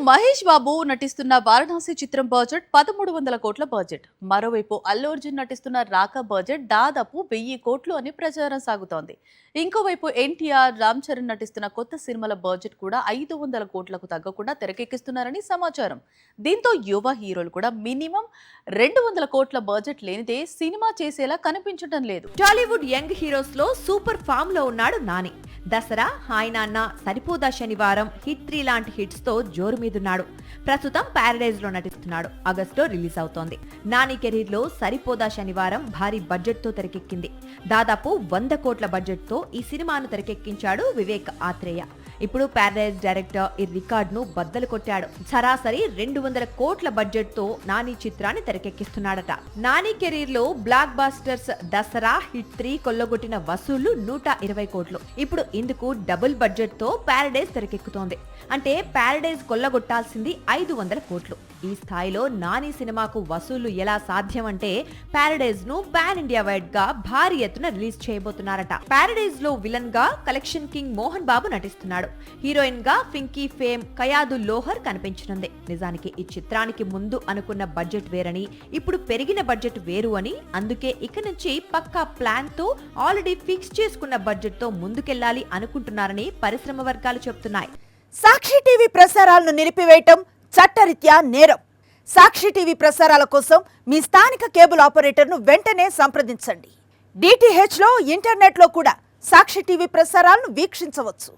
మహేష్ బాబు నటిస్తున్న వారణాసి చిత్రం బడ్జెట్ 1300 కోట్ల బడ్జెట్. మరోవైపు అల్లు అర్జున్ నటిస్తున్న రాకా బడ్జెట్ దాదాపు 1000 కోట్లు అని ప్రచారం సాగుతోంది. ఇంకోవైపు ఎన్టీఆర్, రామ్ చరణ్ నటిస్తున్న కొత్త సినిమాల బడ్జెట్ కూడా 500 కోట్లకు తగ్గకుండా తెరకెక్కిస్తున్నారని సమాచారం. దీంతో యువ హీరోలు కూడా మినిమం 200 కోట్ల బడ్జెట్ లేనిదే సినిమా చేసేలా కనిపించడం లేదు. టాలీవుడ్ యంగ్ హీరోస్ లో సూపర్ ఫామ్ లో ఉన్నాడు నాని. దసరా, హాయ్ నాన్న, సరిపోదా శనివారం, హిట్ 3 లాంటి హిట్స్ తో జోరు మీదున్నాడు. ప్రస్తుతం ప్యారడైజ్ లో నటిస్తున్నాడు. ఆగస్టులో రిలీజ్ అవుతోంది. నాని కెరీర్ లో సరిపోదా శనివారం భారీ బడ్జెట్ తో తెరకెక్కింది. దాదాపు 100 కోట్ల బడ్జెట్ తో ఈ సినిమాను తెరకెక్కించాడు వివేక్ ఆత్రేయ. ఇప్పుడు ప్యారడైజ్ డైరెక్టర్ ఈ రికార్డ్ ను బద్దలు కొట్టాడు. సరాసరి 200 కోట్ల బడ్జెట్ తో నాని చిత్రాన్ని తెరకెక్కిస్తున్నాడట. నాని కెరీర్ లో బ్లాక్ బాస్టర్స్ దసరా, హిట్ 3 కొల్లగొట్టిన వసూళ్లు 120 కోట్లు. ఇప్పుడు ఇందుకు డబుల్ బడ్జెట్ తో ప్యారడైజ్ తెరకెక్కుతోంది. అంటే ప్యారడైజ్ కొల్లగొట్టాల్సింది 500 కోట్లు. ఈ స్థాయిలో నాని సినిమాకు వసూళ్లు ఎలా సాధ్యం అంటే ప్యారడైజ్ ను పాన్ ఇండియా వైడ్ గా భారీ ఎత్తున రిలీజ్ చేయబోతున్నారట. ప్యారడైజ్ లో విలన్ గా కలెక్షన్ కింగ్ మోహన్ బాబు నటిస్తున్నాడు. హీరోయిన్ గా పింకీ ఫేమ్ కయాదు లోహర్ కనిపించనుంది. నిజానికి ఈ చిత్రానికి ముందు అనుకున్న బడ్జెట్ వేరని, ఇప్పుడు పెరిగిన బడ్జెట్ వేరు అని, అందుకే ఇక నుంచి పక్కా ప్లాన్ తో ఆల్రెడీ ఫిక్స్ చేసుకున్న బడ్జెట్ తో ముందుకెళ్లాలి అనుకుంటున్నారని పరిశ్రమ వర్గాలు చెప్తున్నాయి. సాక్షి టీవీ ప్రసారాలను నిలిపివేయటం చట్టరీత్యా నేరం. సాక్షి టీవీ ప్రసారాల కోసం మీ స్థానిక కేబుల్ ఆపరేటర్ను వెంటనే సంప్రదించండి. DTH లో, ఇంటర్నెట్ లో కూడా సాక్షి టీవీ ప్రసారాలను వీక్షించవచ్చు.